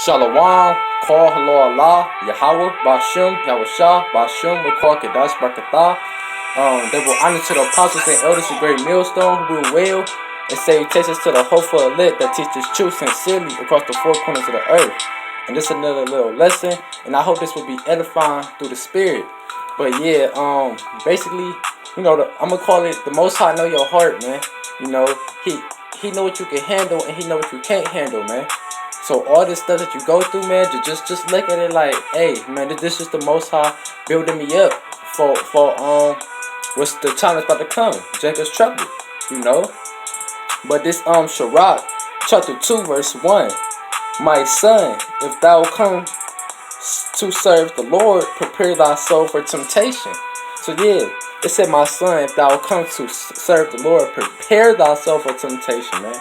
Shalom, Call Hello Allah, Yahweh, Bashim, Yahushua, Bashim, Rekor Kedash Barakatah. They will honor to the apostles and elders of great millstone who will wail and say takes to the hopeful elect that teaches truth sincerely across the four corners of the earth. And this is another little lesson, and I hope this will be edifying through the spirit. But yeah, basically, I'm gonna call it the Most High know your heart, man. You know, he know what you can handle and he know what you can't handle, man. So all this stuff that you go through, man, just look at it like, hey, man, this is the Most High building me up for what's the time that's about to come, Jacob's trouble, you know. But this Sirach chapter 2 verse 1, my son, if thou come to serve the Lord, prepare thy soul for temptation. So yeah, it said, my son, if thou come to serve the Lord, prepare thy soul for temptation, man.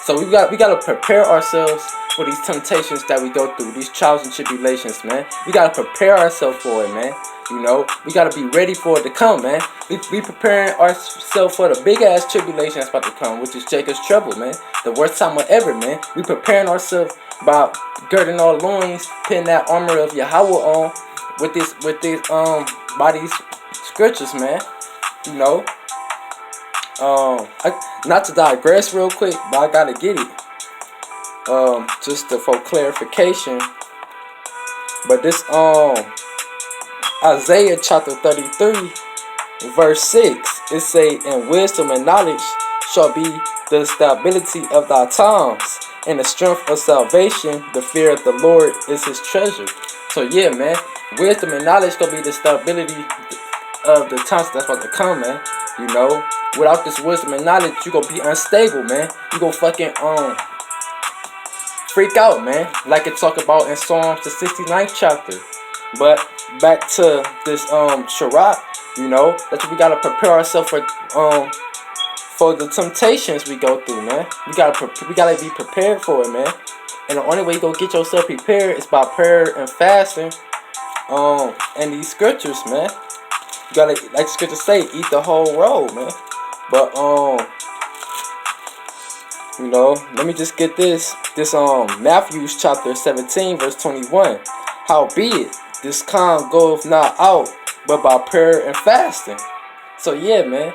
So we gotta prepare ourselves for these temptations that we go through, these trials and tribulations, man. We gotta prepare ourselves for it, man. You know, we gotta be ready for it to come, man. We preparing ourselves for the big ass tribulation that's about to come, which is Jacob's trouble, man. The worst time of ever, man. We preparing ourselves by girding our loins, putting that armor of Yahweh on with this by these scriptures, man. You know. Not to digress real quick, but I gotta get it. Just for clarification. But this Isaiah chapter 33, verse 6, it say, and wisdom and knowledge shall be the stability of thy times, and the strength of salvation, the fear of the Lord is his treasure. So yeah, man, wisdom and knowledge gonna be the stability of the times that's about to come, man. You know, without this wisdom and knowledge, you gonna be unstable, man. You gonna fucking freak out, man, like it talk about in Psalms the 69th chapter. But back to this Sirach, you know, that's what we gotta prepare ourselves for the temptations we go through, man. We gotta be prepared for it, man. And the only way you gonna get yourself prepared is by prayer and fasting, and these scriptures, man. You gotta, like the scriptures say, eat the whole road, man. But you know, let me just get this Matthew chapter 17 verse 21. Howbeit, this kind goeth not out but by prayer and fasting. So yeah, man,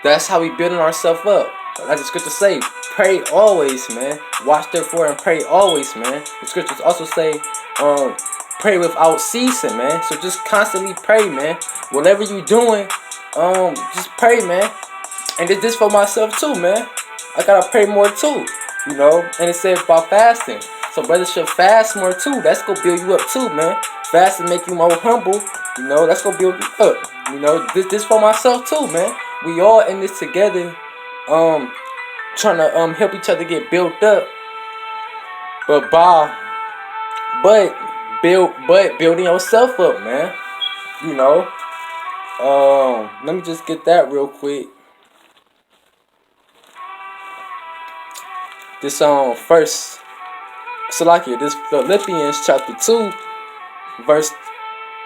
that's how we building ourselves up. Like the scriptures say, pray always, man. Watch therefore and pray always, man. The scriptures also say, pray without ceasing, man. So just constantly pray, man. Whatever you doing, just pray, man. And this for myself too, man. I gotta pray more too, you know. And it said about fasting. So brothers should fast more too. That's gonna build you up too, man. Fasting make you more humble, you know. That's gonna build you up, you know. This for myself too, man. We all in this together, trying to help each other get built up. But building yourself up, man. You know. Let me just get that real quick. This first Salakia, this Philippians chapter 2, verse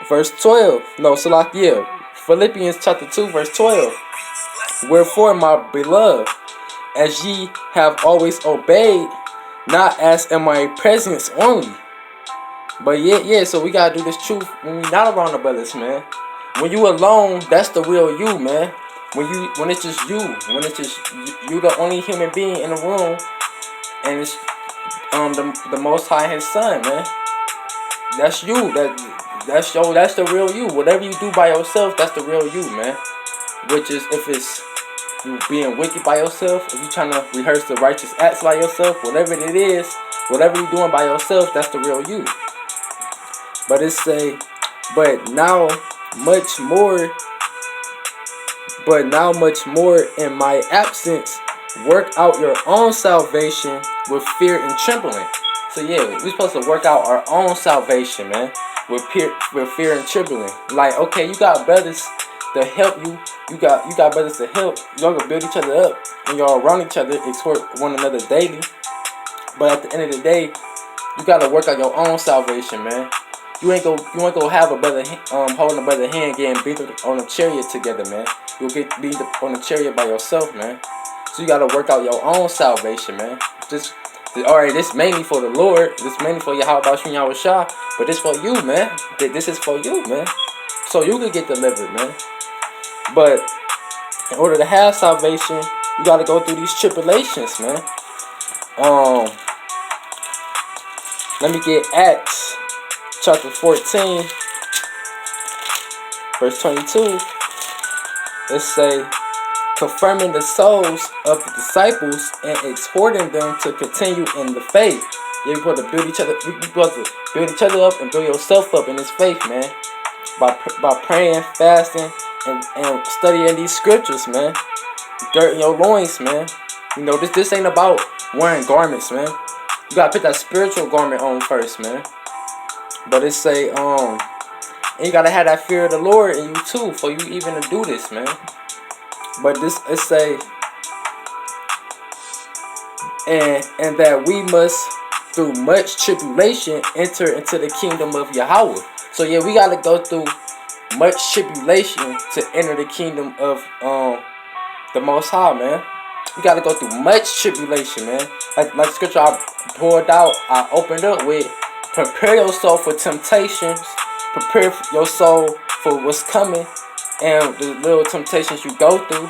12. No, Salakia, Philippians chapter 2, verse 12. Wherefore, my beloved, as ye have always obeyed, not as in my presence only. But yeah, so we gotta do this truth when we not around the brothers, man. When you alone, that's the real you, man. When it's just you, you the only human being in the room, and it's the Most High and his son, man. That's you. That's the real you. Whatever you do by yourself, that's the real you, man. Which is if it's you being wicked by yourself, if you trying to rehearse the righteous acts by yourself, whatever it is, whatever you doing by yourself, that's the real you. But it say, but now much more in my absence, work out your own salvation with fear and trembling. So yeah, we're supposed to work out our own salvation, man, with fear and trembling. Like, okay, you got brothers to help you. You got brothers to help. Y'all gonna build each other up, and y'all around each other, exhort one another daily. But at the end of the day, you gotta work out your own salvation, man. You ain't gonna have a brother holding a brother hand getting beat on a chariot together, man. You'll get beat on a chariot by yourself, man. So you gotta work out your own salvation, man. This Alright, this mainly for the Lord. This mainly for Yahweh Bashim Yahweh Shah. But this for you, man. This is for you, man. So you can get delivered, man. But in order to have salvation, you gotta go through these tribulations, man. Let me get Acts chapter 14, verse 22. It say, confirming the souls of the disciples and exhorting them to continue in the faith. Yeah, we supposed to build each other. We supposed to build each other up and build yourself up in this faith, man. By praying, fasting, and studying these scriptures, man. Dirt in your loins, man. You know, this ain't about wearing garments, man. You gotta put that spiritual garment on first, man. But it say, and you gotta have that fear of the Lord in you too, for you even to do this, man. But this, it say, and that we must, through much tribulation, enter into the kingdom of Yahweh. So yeah, we gotta go through much tribulation to enter the kingdom of the Most High, man. You gotta go through much tribulation, man. Like scripture I poured out, I opened up with, prepare yourself for temptations, prepare your soul for what's coming, and the little temptations you go through.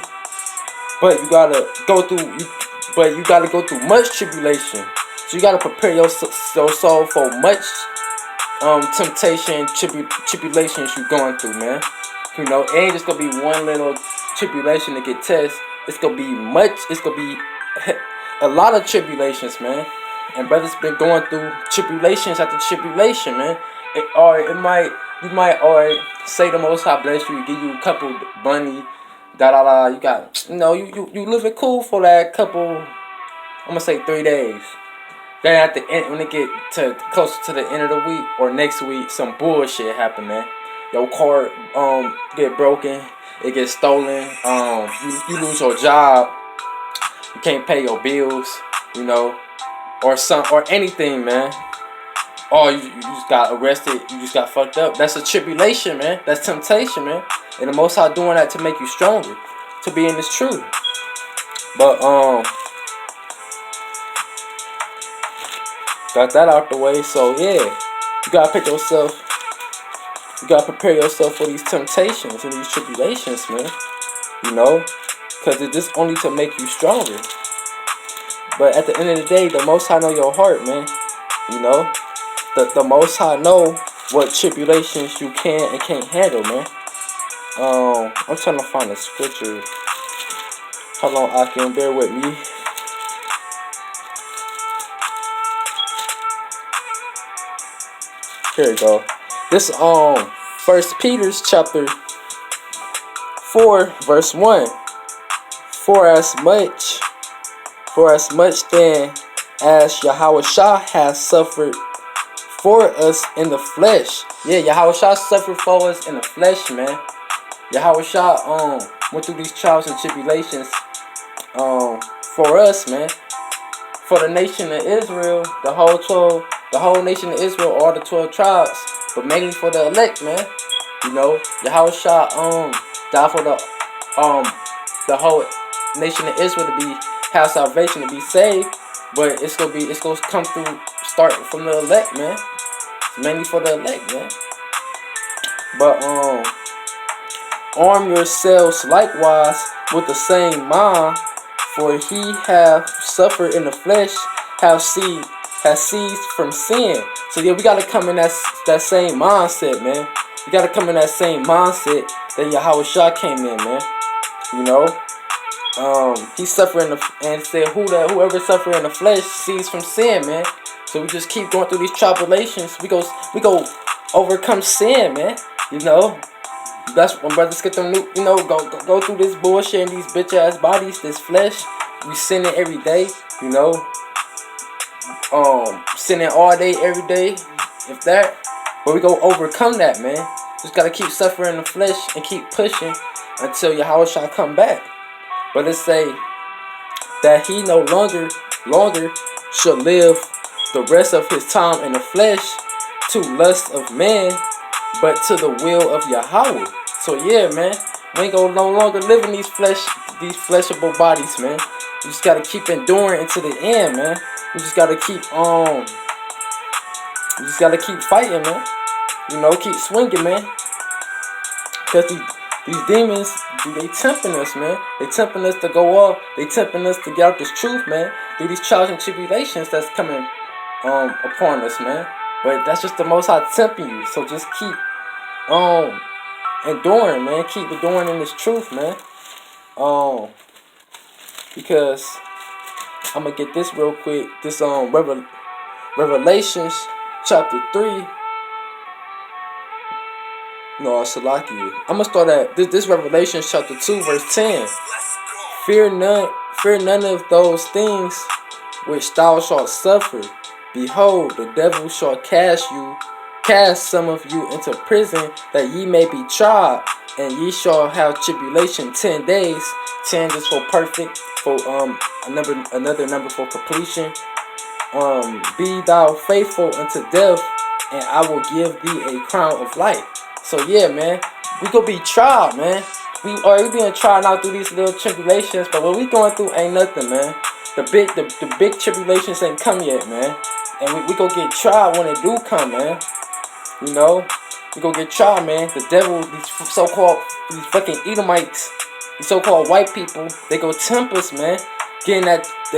But you gotta go through much tribulation. So you gotta prepare your soul for much temptation, tribulations you going through, man. You know, it ain't just gonna be one little tribulation to get tested. It's gonna be much. It's gonna be a lot of tribulations, man. And brothers been going through tribulations after tribulation, man. You might say the Most High bless you, give you a couple money, You got, you living cool for that couple. I'm gonna say 3 days. Then at the end, when it get to closer to the end of the week or next week, some bullshit happen, man. Your car get broken, it gets stolen. You lose your job. You can't pay your bills, or anything, man. Oh, you just got arrested. You just got fucked up. That's a tribulation, man. That's temptation, man. And the Most High doing that to make you stronger, to be in this truth. But got that out the way. So yeah, you gotta pick yourself. You gotta prepare yourself for these temptations and these tribulations, man. Because it's just only to make you stronger. But at the end of the day, the Most High know your heart, man. The Most High know what tribulations you can and can't handle, man. I'm trying to find a scripture. How long I can bear with me? Here we go. This 1 Peter's chapter 4 verse 1. For as much then as Yahweh Shah has suffered for us in the flesh. Yeah, Yahweh Shah suffered for us in the flesh, man. Yahweh Shah went through these trials and tribulations for us, man. For the nation of Israel, the whole nation of Israel, all the 12 tribes, but mainly for the elect, man. Yahweh Shah died for the whole nation of Israel to have salvation, to be saved. But it's gonna come through, start from the elect, man. It's mainly for the elect, man. But arm yourselves likewise with the same mind, for he have suffered in the flesh, has ceased from sin. So yeah, we gotta come in that same mindset, man. We gotta come in that same mindset that Yahweh Shah came in, man. He suffered and said, whoever suffer in the flesh ceased from sin, man. So we just keep going through these tribulations. We go overcome sin, man. That's when brothers get them new, go through this bullshit in these bitch ass bodies, this flesh. We sinning every day, sinning all day, every day, if that. But we go overcome that, man. Just gotta keep suffering the flesh and keep pushing until Yahweh shall come back. But it say that he no longer should live the rest of his time in the flesh to lust of man, but to the will of Yahweh. So yeah, man, we ain't gonna no longer live in these fleshable bodies, man. You just gotta keep enduring until the end, man. You just gotta keep you just gotta keep fighting, man. You know, keep swinging, man. Cause these demons, they tempting us, man. They tempting us to go off. They tempting us to get out this truth, man. Through these trials and tribulations that's coming upon us, man. But that's just the Most High tempting you. So just keep enduring, man. Keep enduring in this truth, man. Because I'm gonna get this real quick. This Revelations chapter 3. No, Salaki. I'm gonna start at this Revelation chapter 2, verse 10. Fear none of those things which thou shalt suffer. Behold, the devil shall cast some of you into prison, that ye may be tried, and ye shall have tribulation 10 days. 10 is for perfect, for another number for completion. Be thou faithful unto death, and I will give thee a crown of life. So yeah, man, we gonna be tried, man. We being tried out through these little tribulations, but what we going through ain't nothing, man. The big tribulations ain't come yet, man. And we gonna get tried when it do come, man. You know, we gonna get tried, man. The devil, these fucking Edomites, these so-called white people, they go tempt us, man. They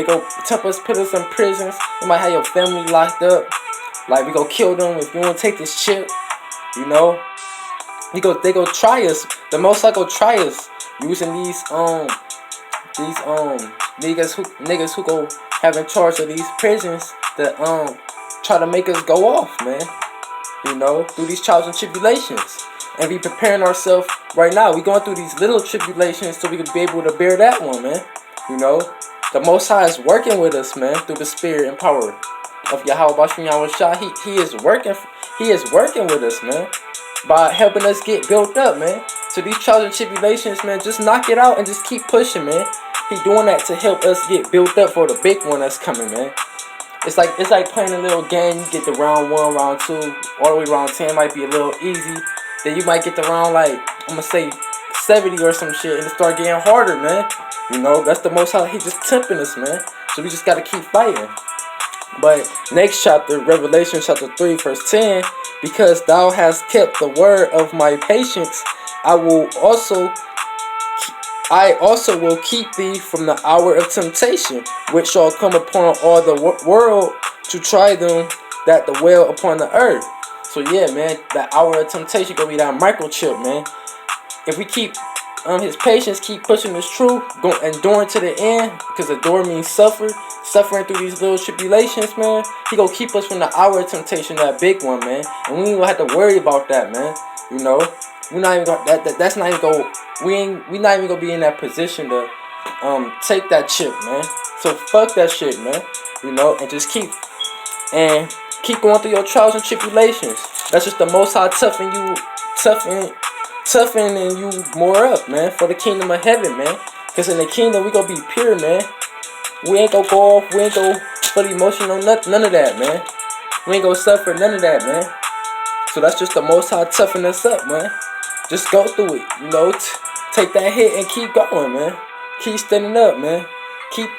go tempt us, put us in prisons. You might have your family locked up. Like, we go kill them if you wanna take this chip, you know. They go try us. The Most High go try us using these niggas who go have in charge of these prisons that try to make us go off, man. You know, through these trials and tribulations, and we preparing ourselves right now. We going through these little tribulations so we can be able to bear that one, man. You know, the Most High is working with us, man, through the spirit and power of Yahweh Bashim Yahweh Shah. He is working with us, man, by helping us get built up, man. So these trials and tribulations, man, just knock it out and just keep pushing, man. He doing that to help us get built up for the big one that's coming, man. It's like playing a little game. You get the round 1, round 2, all the way round 10 might be a little easy. Then you might get the round, like, I'm gonna say 70 or some shit, and it start getting harder, man. You know, that's the Most High. He just tempting us, man. So we just gotta keep fighting. But next chapter, Revelation chapter 3, verse 10. Because thou hast kept the word of my patience, I also will keep thee from the hour of temptation, which shall come upon all the world to try them that dwell upon the earth. So yeah, man, that hour of temptation gonna be that microchip, man. If we keep his patience, keep pushing this truth, enduring to the end, because endure means suffering through these little tribulations, man. He gonna keep us from the hour of temptation, that big one, man. And we ain't gonna have to worry about that, man. You know, we're not even gonna that's not even gonna we not even gonna be in that position to take that chip, man. So fuck that shit, man. You know, and just keep going through your trials and tribulations. That's just the Most High toughening you more up, man, for the kingdom of heaven, man. Because in the kingdom we gonna be pure, man. We ain't gonna go off, we ain't gonna feel emotional, none of that, man. We ain't gonna suffer none of that, man. So that's just the Most High toughen us up, man. Just go through it, you know. Take that hit and keep going, man. Keep standing up, man. Keep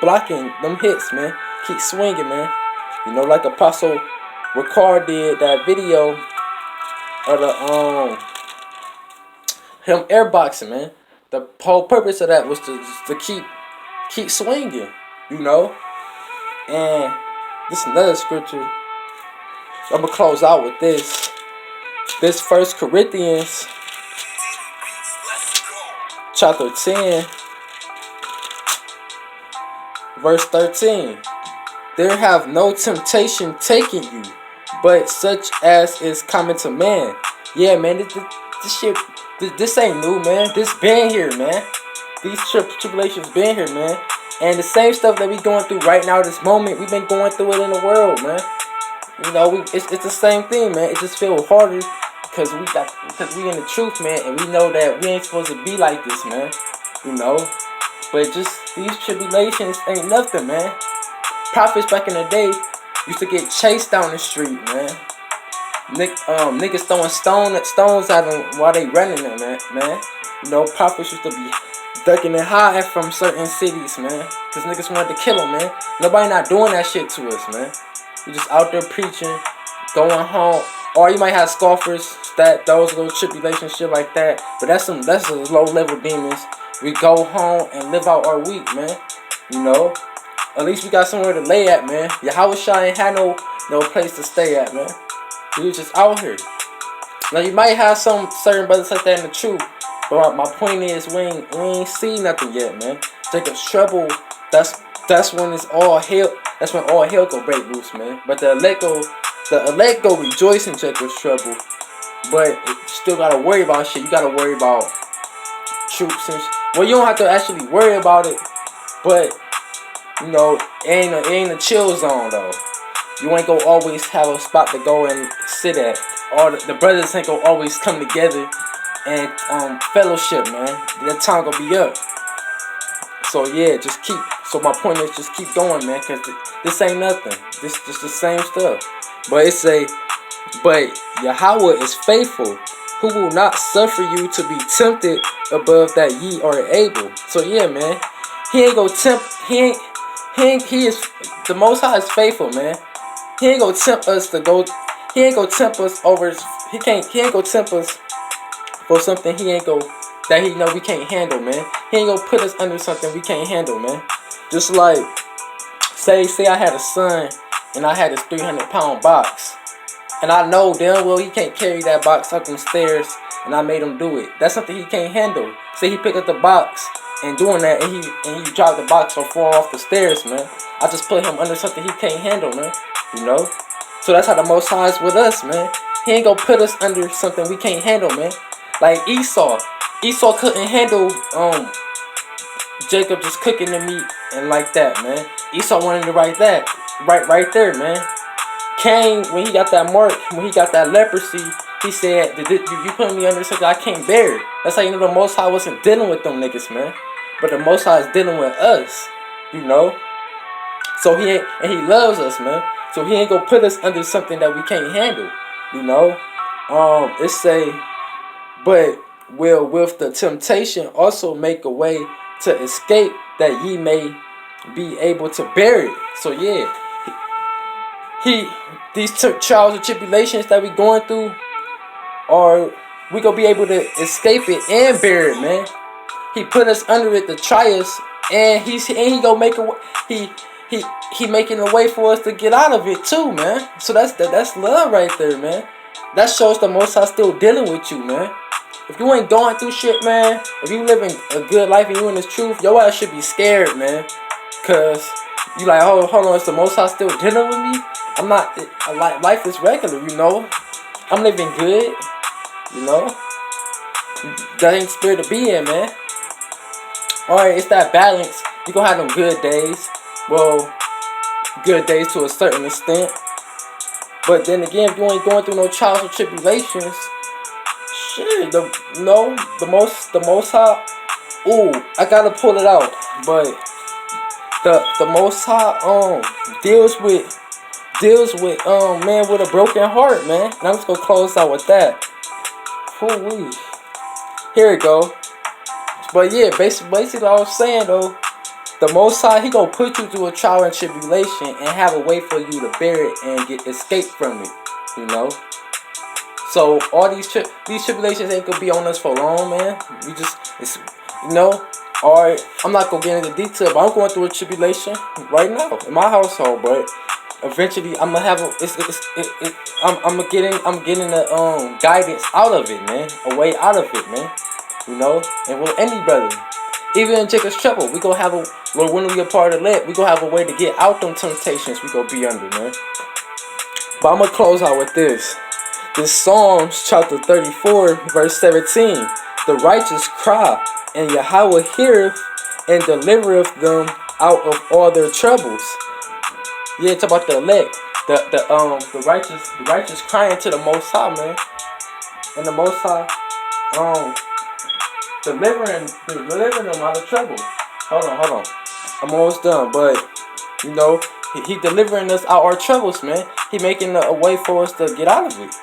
blocking them hits, man. Keep swinging, man. You know, like Apostle Ricard did that video of the him airboxing, man. The whole purpose of that was to keep swinging, you know. And this is another scripture. I'm gonna close out with this. This 1 Corinthians chapter 10, verse 13. There have no temptation taken you, but such as is common to man. Yeah, man, this shit, this ain't new, man. This been here, man. These tribulations been here, man. And the same stuff that we going through right now, this moment, we've been going through it in the world, man. You know, it's the same thing, man. It just feels harder because we in the truth, man, and we know that we ain't supposed to be like this, man. You know, but just these tribulations ain't nothing, man. Prophets back in the day used to get chased down the street, man. Niggas throwing stones at them while they running them, man. You know, prophets used to be ducking and hiding from certain cities, man. Cause niggas wanted to kill them, man. Nobody not doing that shit to us, man. We just out there preaching, going home. Or you might have scoffers, that those little tribulation shit like that. But that's those low level demons. We go home and live out our week, man. You know? At least we got somewhere to lay at, man. Yahweh Shai ain't had no place to stay at, man. We was just out here. Now you might have some certain brothers like that in the truth. But my point is we ain't seen nothing yet, man. Jacob's trouble, that's when it's all hell. That's when all hell go break loose, man. But the elect go rejoice in Jacob's trouble. But you still gotta worry about shit. You gotta worry about troops and well, you don't have to actually worry about it. But you know, it ain't a chill zone though. You ain't gonna always have a spot to go and sit at. All the brothers ain't gonna always come together and fellowship, man. That time gonna be up. So yeah, so my point is just keep going, man, cause this ain't nothing. This just the same stuff. But Yahweh is faithful, who will not suffer you to be tempted above that ye are able. So yeah, man, he ain't gonna tempt. He is the Most High is faithful, man. He ain't gonna tempt us to go. He ain't gonna tempt us over. He ain't gonna tempt us for something that he know we can't handle, man. He ain't gonna put us under something we can't handle, man. Just like say I had a son and I had this 300-pound box, and I know damn well he can't carry that box up them stairs, and I made him do it. That's something he can't handle. Say he picked up the box and doing that, and he dropped the box or fall off the stairs, man. I just put him under something he can't handle, man. You know. So that's how the Most High is with us, man. He ain't gonna put us under something we can't handle, man. Like Esau couldn't handle Jacob just cooking the meat and like that, man. Esau wanted to write that right there, man. Cain, when he got that mark, when he got that leprosy, he said, "You put me under something I can't bear." That's how you know the Most High wasn't dealing with them niggas, man. But the Most High is dealing with us, you know. So he loves us, man. So he ain't gonna put us under something that we can't handle, you know. It say, but will with the temptation also make a way to escape, that ye may be able to bear it. So yeah, these trials and tribulations that we going through, or we gonna be able to escape it and bear it, man. He put us under it to try us, and he gonna make he making a way for us to get out of it too, man. So that's love right there, man. That shows the Most High still dealing with you, man. If you ain't going through shit, man, if you living a good life and you in this truth, your ass should be scared, man. Cause you like, hold on, is the Most High still dealing with me? I'm not. Life is regular, you know. I'm living good, you know. That ain't the spirit to be in, man. Alright, it's that balance. You gonna have them good days. Well, good days to a certain extent. But then again, if you ain't going through no trials or tribulations, shit, the most high. Ooh, I gotta pull it out. But the Most High deals with man with a broken heart, man. And I'm just gonna close out with that. Ooh, here we go. But yeah, basically I was saying though, the Most High, he gonna put you through a trial and tribulation and have a way for you to bear it and get escape from it, you know. So all these tribulations ain't gonna be on us for long, man. It's you know. Alright, I'm not gonna get into detail, but I'm going through a tribulation right now in my household. But eventually, I'm gonna have I'm getting the guidance out of it, man, a way out of it, man. You know, and with any brother, even in Jacob's trouble, we gonna have when we a part of that, we gonna have a way to get out them temptations we gonna be under, man. But I'm gonna close out with this. This Psalms chapter 34, verse 17. The righteous cry, and Yahweh heareth and delivereth them out of all their troubles. Yeah, it's about the elect. The righteous crying to the Most High, man. And the Most High delivering them out of trouble. Hold on. I'm almost done, but you know, he delivering us out our troubles, man. He making a way for us to get out of it.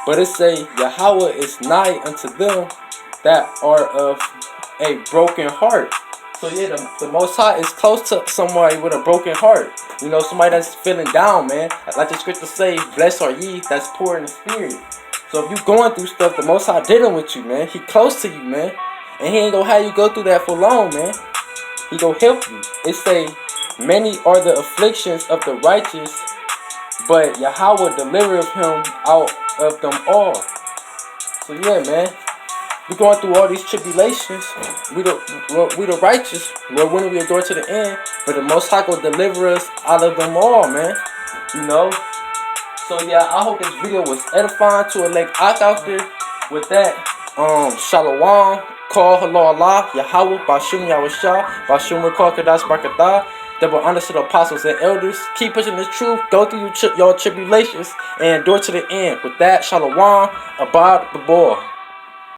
But it say Yahweh is nigh unto them that are of a broken heart. So yeah, the Most High is close to somebody with a broken heart. You know, somebody that's feeling down, man. Like the scripture say, blessed are ye that's poor in the spirit. So if you going through stuff, the Most High dealing with you, man. He close to you, man. And he ain't gonna have you go through that for long, man. He gonna help you. It say, many are the afflictions of the righteous, but Yahweh delivereth him out of them all. So yeah, man. We going through all these tribulations. We the righteous. We're winning, we endure to the end. But the Most High will deliver us out of them all, man. You know. So yeah, I hope this video was edifying to elect Ak out there. With that, Shalom, call Hello Allah, Yahweh, Bashum Yahushua, Bashum Rekor Kadash Barakatah. Double honor to the apostles and elders. Keep pushing the truth. Go through your tribulations and endure to the end. With that, Shalom, Abad the boy.